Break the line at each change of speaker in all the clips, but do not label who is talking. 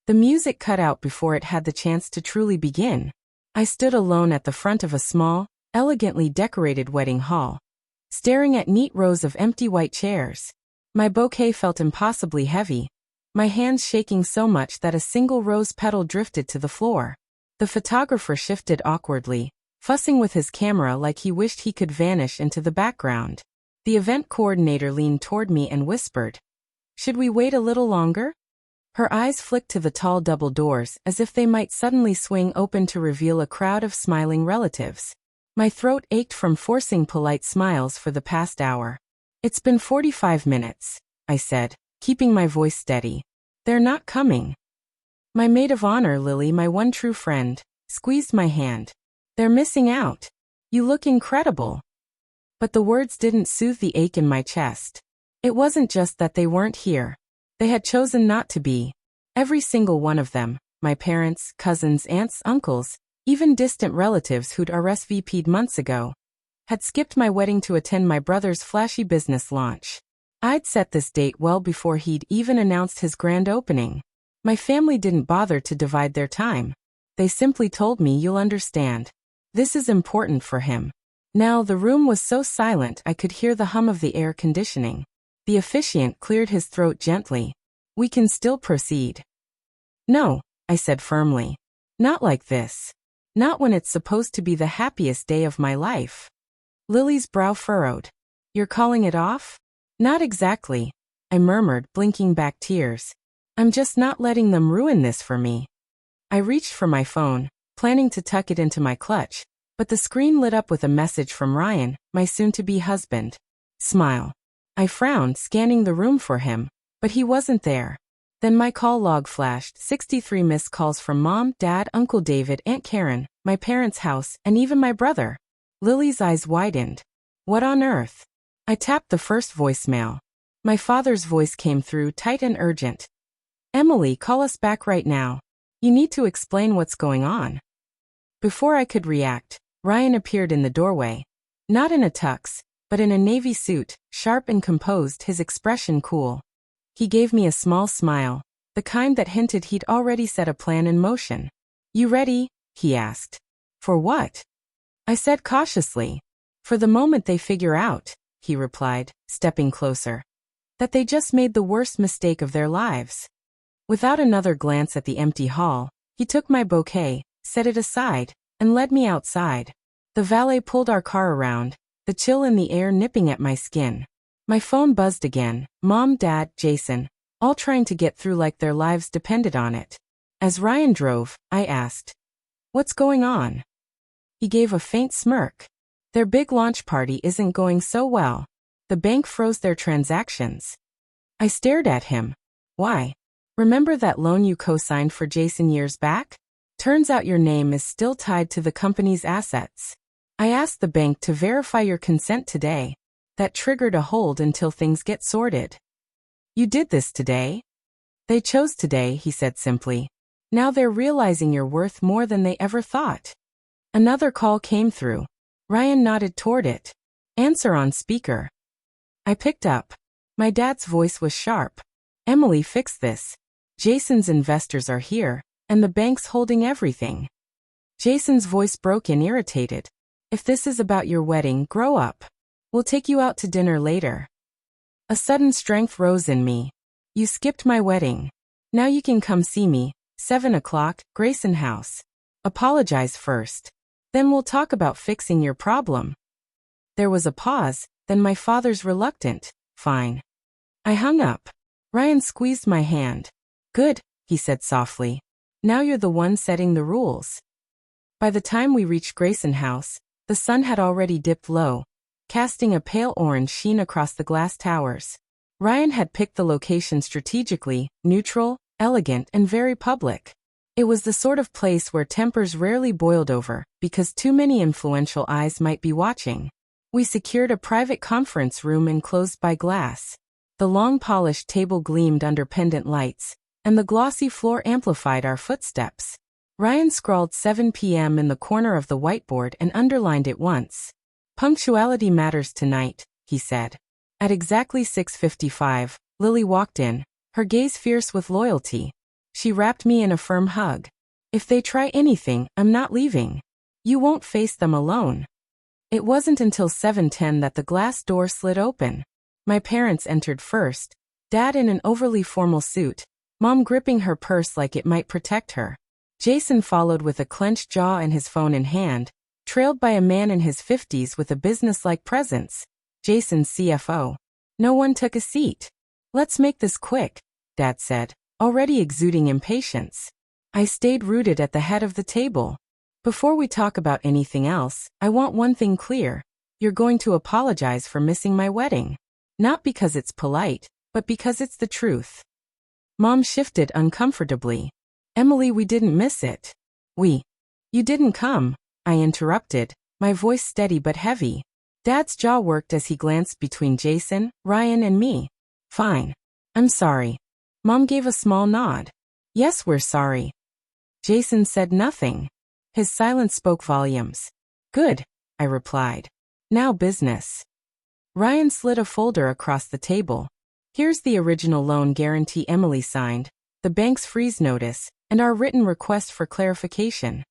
The music cut out before it had the chance to truly begin. I stood alone at the front of a small, elegantly decorated wedding hall, staring at neat rows of empty white chairs. My bouquet felt impossibly heavy, my hands shaking so much that a single rose petal drifted to the floor. The photographer shifted awkwardly, fussing with his camera like he wished he could vanish into the background. The event coordinator leaned toward me and whispered, "Should we wait a little longer?" Her eyes flicked to the tall double doors as if they might suddenly swing open to reveal a crowd of smiling relatives. My throat ached from forcing polite smiles for the past hour. "It's been 45 minutes, I said, keeping my voice steady. "They're not coming." My maid of honor, Lily, my one true friend, squeezed my hand. "They're missing out. You look incredible." But the words didn't soothe the ache in my chest. It wasn't just that they weren't here. They had chosen not to be. Every single one of them, my parents, cousins, aunts, uncles, even distant relatives who'd RSVP'd months ago, had skipped my wedding to attend my brother's flashy business launch. I'd set this date well before he'd even announced his grand opening. My family didn't bother to divide their time. They simply told me, "You'll understand. This is important for him." Now the room was so silent I could hear the hum of the air conditioning. The officiant cleared his throat gently. "We can still proceed." "No," I said firmly. "Not like this. Not when it's supposed to be the happiest day of my life." Lily's brow furrowed. "You're calling it off?" "Not exactly," I murmured, blinking back tears. "I'm just not letting them ruin this for me." I reached for my phone, planning to tuck it into my clutch, but the screen lit up with a message from Ryan, my soon-to-be husband. Smile. I frowned, scanning the room for him, but he wasn't there. Then my call log flashed, 63 missed calls from Mom, Dad, Uncle David, Aunt Karen, my parents' house, and even my brother. Lily's eyes widened. "What on earth?" I tapped the first voicemail. My father's voice came through, tight and urgent. "Emily, call us back right now. You need to explain what's going on." Before I could react, Ryan appeared in the doorway. Not in a tux, but in a navy suit, sharp and composed, his expression cool. He gave me a small smile, the kind that hinted he'd already set a plan in motion. "You ready?" he asked. "For what?" I said cautiously. "For the moment they figure out," he replied, stepping closer, "that they just made the worst mistake of their lives." Without another glance at the empty hall, he took my bouquet, set it aside, and led me outside. The valet pulled our car around, the chill in the air nipping at my skin. My phone buzzed again, Mom, Dad, Jason, all trying to get through like their lives depended on it. As Ryan drove, I asked, "What's going on?" He gave a faint smirk. "Their big launch party isn't going so well. The bank froze their transactions." I stared at him. "Why? Remember that loan you co-signed for Jason years back? Turns out your name is still tied to the company's assets. I asked the bank to verify your consent today. That triggered a hold until things get sorted." "You did this today?" "They chose today," he said simply. "Now they're realizing you're worth more than they ever thought." Another call came through. Ryan nodded toward it. "Answer on speaker." I picked up. My dad's voice was sharp. "Emily, fix this. Jason's investors are here, and the bank's holding everything." Jason's voice broke in, irritated. "If this is about your wedding, grow up. We'll take you out to dinner later." A sudden strength rose in me. "You skipped my wedding. Now you can come see me, 7 o'clock, Grayson House. Apologize first. Then we'll talk about fixing your problem." There was a pause, then my father's reluctant, "Fine." I hung up. Ryan squeezed my hand. "Good," he said softly. "Now you're the one setting the rules." By the time we reached Grayson House, the sun had already dipped low, casting a pale orange sheen across the glass towers. Ryan had picked the location strategically, neutral, elegant, and very public. It was the sort of place where tempers rarely boiled over, because too many influential eyes might be watching. We secured a private conference room enclosed by glass. The long polished table gleamed under pendant lights, and the glossy floor amplified our footsteps. Ryan scrawled 7 p.m. in the corner of the whiteboard and underlined it once. "Punctuality matters tonight," he said. At exactly 6:55, Lily walked in, her gaze fierce with loyalty. She wrapped me in a firm hug. If they try anything, I'm not leaving. You won't face them alone. It wasn't until 7:10 that the glass door slid open. My parents entered first, Dad in an overly formal suit, Mom gripping her purse like it might protect her. Jason followed with a clenched jaw and his phone in hand, trailed by a man in his 50s with a business-like presence. Jason's CFO. No one took a seat. Let's make this quick, Dad said, already exuding impatience. I stayed rooted at the head of the table. Before we talk about anything else, I want one thing clear. You're going to apologize for missing my wedding. Not because it's polite, but because it's the truth. Mom shifted uncomfortably. Emily, we didn't miss it. You didn't come, I interrupted, my voice steady but heavy. Dad's jaw worked as he glanced between Jason, Ryan, and me. Fine. I'm sorry. Mom gave a small nod. Yes, we're sorry. Jason said nothing. His silence spoke volumes. Good, I replied. Now business. Ryan slid a folder across the table. Here's the original loan guarantee Emily signed, the bank's freeze notice, and our written request for clarification.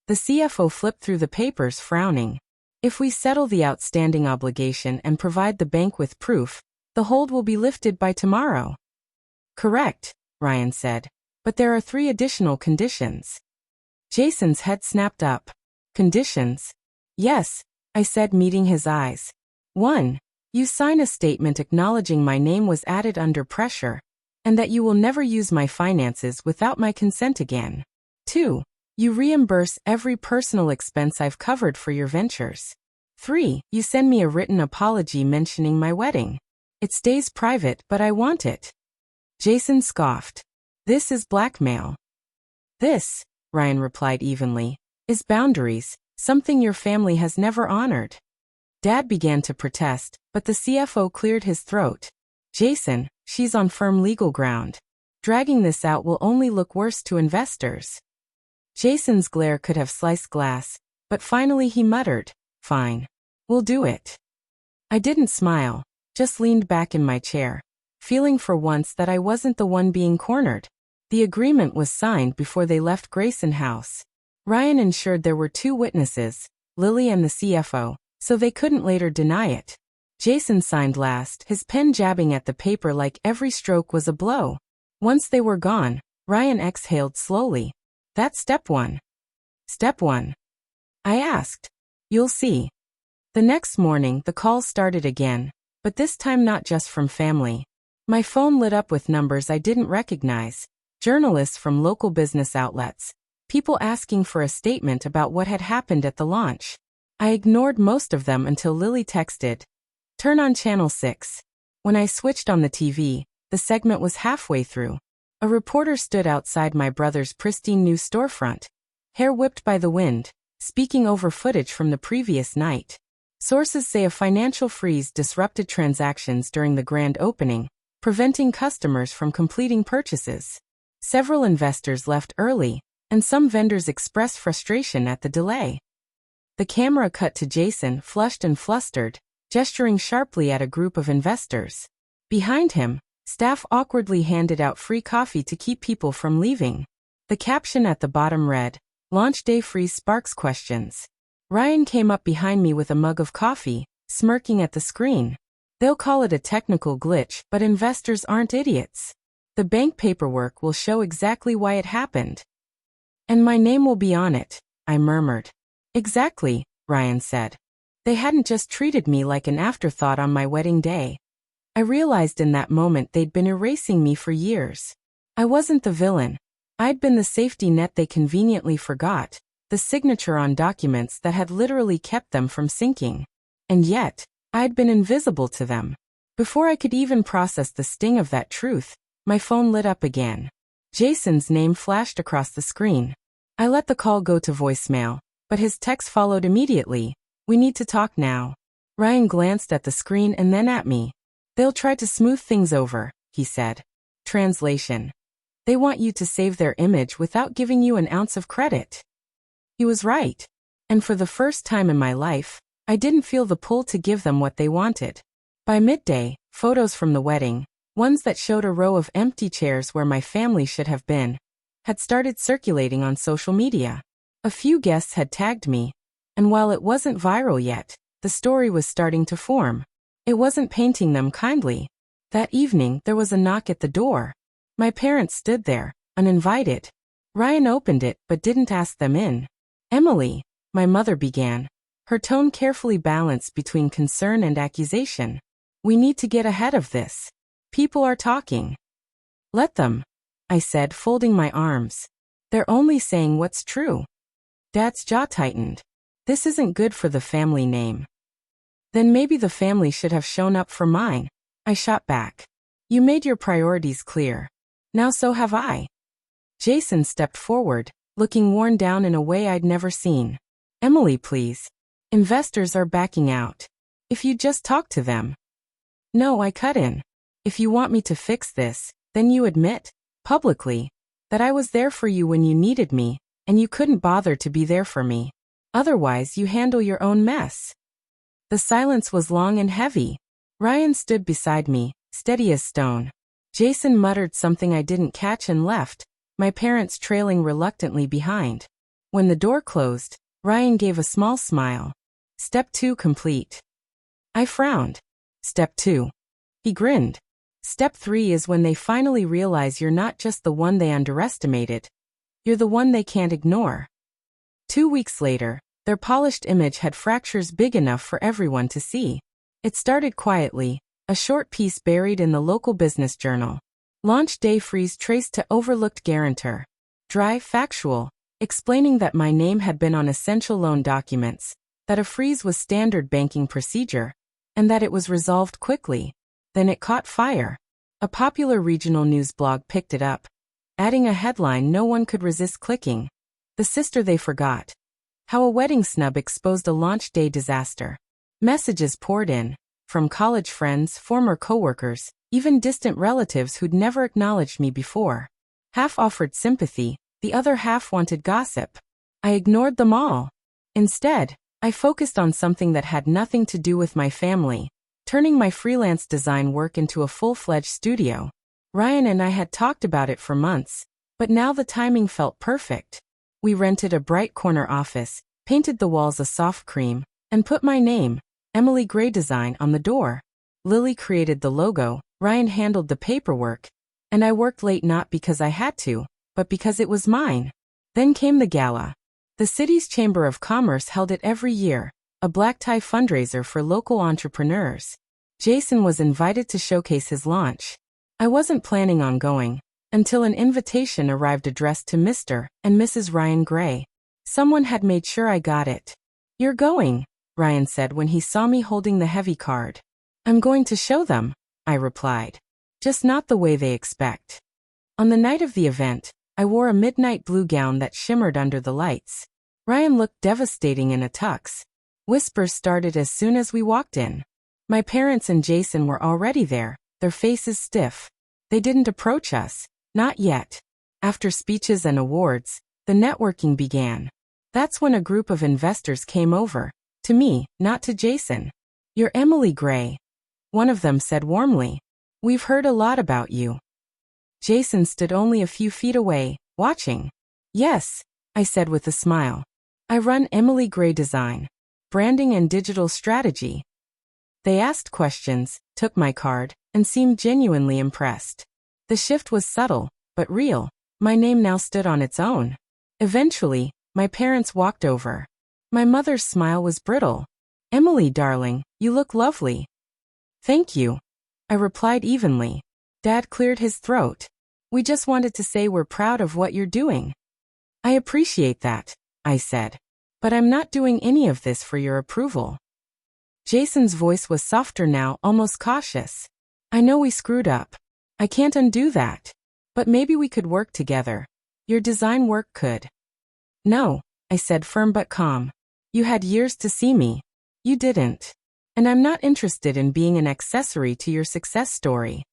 The CFO flipped through the papers, frowning. If we settle the outstanding obligation and provide the bank with proof, the hold will be lifted by tomorrow. Correct, Ryan said. But there are 3 additional conditions. Jason's head snapped up. Conditions? Yes, I said, meeting his eyes. 1. You sign a statement acknowledging my name was added under pressure, and that you will never use my finances without my consent again. 2. You reimburse every personal expense I've covered for your ventures. 3. You send me a written apology mentioning my wedding. It stays private, but I want it. Jason scoffed. This is blackmail. This, Ryan replied evenly, is boundaries, something your family has never honored. Dad began to protest, but the CFO cleared his throat. Jason, she's on firm legal ground. Dragging this out will only look worse to investors. Jason's glare could have sliced glass, but finally he muttered, Fine. We'll do it. I didn't smile, just leaned back in my chair, feeling for once that I wasn't the one being cornered. The agreement was signed before they left Grayson House. Ryan ensured there were 2 witnesses, Lily and the CFO, so they couldn't later deny it. Jason signed last, his pen jabbing at the paper like every stroke was a blow. Once they were gone, Ryan exhaled slowly. That's step 1. Step 1? I asked. You'll see. The next morning, the calls started again, but this time not just from family. My phone lit up with numbers I didn't recognize. Journalists from local business outlets. People asking for a statement about what had happened at the launch. I ignored most of them until Lily texted, Turn on channel 6. When I switched on the TV, the segment was halfway through. A reporter stood outside my brother's pristine new storefront, hair whipped by the wind, speaking over footage from the previous night. Sources say a financial freeze disrupted transactions during the grand opening, preventing customers from completing purchases. Several investors left early, and some vendors expressed frustration at the delay. The camera cut to Jason, flushed and flustered, gesturing sharply at a group of investors. Behind him, staff awkwardly handed out free coffee to keep people from leaving. The caption at the bottom read, Launch day freeze sparks questions. Ryan came up behind me with a mug of coffee, smirking at the screen. They'll call it a technical glitch, but investors aren't idiots. The bank paperwork will show exactly why it happened. And my name will be on it, I murmured. Exactly, Ryan said. They hadn't just treated me like an afterthought on my wedding day. I realized in that moment they'd been erasing me for years. I wasn't the villain. I'd been the safety net they conveniently forgot, the signature on documents that had literally kept them from sinking. And yet, I'd been invisible to them. Before I could even process the sting of that truth, my phone lit up again. Jason's name flashed across the screen. I let the call go to voicemail, but his text followed immediately. We need to talk now. Ryan glanced at the screen and then at me. They'll try to smooth things over, he said. Translation. They want you to save their image without giving you an ounce of credit. He was right. And for the first time in my life, I didn't feel the pull to give them what they wanted. By midday, photos from the wedding, ones that showed a row of empty chairs where my family should have been, had started circulating on social media. A few guests had tagged me, and while it wasn't viral yet, the story was starting to form. It wasn't painting them kindly. That evening, there was a knock at the door. My parents stood there, uninvited. Ryan opened it but didn't ask them in. "Emily," my mother began, her tone carefully balanced between concern and accusation. "We need to get ahead of this. People are talking." "Let them," I said, folding my arms. "They're only saying what's true." Dad's jaw tightened. "This isn't good for the family name." "Then maybe the family should have shown up for mine," I shot back. "You made your priorities clear. Now so have I." Jason stepped forward, looking worn down in a way I'd never seen. "Emily, please. Investors are backing out. If you just talk to them." "No," I cut in. "If you want me to fix this, then you admit, publicly, that I was there for you when you needed me, and you couldn't bother to be there for me. Otherwise, you handle your own mess." The silence was long and heavy. Ryan stood beside me, steady as stone. Jason muttered something I didn't catch and left, my parents trailing reluctantly behind. When the door closed, Ryan gave a small smile. "Step 2 complete." I frowned. "Step 2. He grinned. "Step 3 is when they finally realize you're not just the one they underestimated. You're the one they can't ignore." 2 weeks later, their polished image had fractures big enough for everyone to see. It started quietly, a short piece buried in the local business journal. Launch day freeze traced to overlooked guarantor. Dry, factual, explaining that my name had been on essential loan documents, that a freeze was standard banking procedure, and that it was resolved quickly. Then it caught fire. A popular regional news blog picked it up, adding a headline no one could resist clicking. "The sister they forgot. How a wedding snub exposed a launch day disaster." Messages poured in, from college friends, former coworkers, even distant relatives who'd never acknowledged me before. Half offered sympathy, the other half wanted gossip. I ignored them all. Instead, I focused on something that had nothing to do with my family, turning my freelance design work into a full-fledged studio. Ryan and I had talked about it for months, but now the timing felt perfect. We rented a bright corner office, painted the walls a soft cream, and put my name, Emily Gray Design, on the door. Lily created the logo, Ryan handled the paperwork, and I worked late not because I had to, but because it was mine. Then came the gala. The city's Chamber of Commerce held it every year, a black tie fundraiser for local entrepreneurs. Jason was invited to showcase his launch. I wasn't planning on going, until an invitation arrived addressed to Mr. and Mrs. Ryan Gray. Someone had made sure I got it. "You're going," Ryan said when he saw me holding the heavy card. "I'm going to show them," I replied. "Just not the way they expect." On the night of the event, I wore a midnight blue gown that shimmered under the lights. Ryan looked devastating in a tux. Whispers started as soon as we walked in. My parents and Jason were already there, their faces stiff. They didn't approach us, not yet. After speeches and awards, the networking began. That's when a group of investors came over, to me, not to Jason. "You're Emily Gray," one of them said warmly. "We've heard a lot about you." Jason stood only a few feet away, watching. "Yes," I said with a smile. "I run Emily Gray Design, branding and digital strategy." They asked questions, took my card, and seemed genuinely impressed. The shift was subtle, but real. My name now stood on its own. Eventually, my parents walked over. My mother's smile was brittle. "Emily, darling, you look lovely." "Thank you," I replied evenly. Dad cleared his throat. "We just wanted to say we're proud of what you're doing." "I appreciate that," I said. "But I'm not doing any of this for your approval." Jason's voice was softer now, almost cautious. "I know we screwed up. I can't undo that. But maybe we could work together. Your design work could." "No," I said, firm but calm. "You had years to see me. You didn't. And I'm not interested in being an accessory to your success story."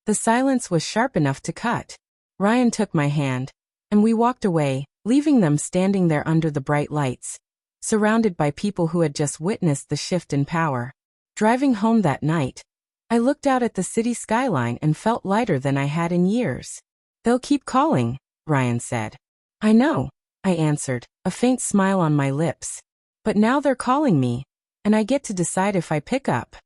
The silence was sharp enough to cut. Ryan took my hand, and we walked away, leaving them standing there under the bright lights, surrounded by people who had just witnessed the shift in power. Driving home that night, I looked out at the city skyline and felt lighter than I had in years. They'll keep calling, Ryan said. I know, I answered, a faint smile on my lips. But now they're calling me, and I get to decide if I pick up.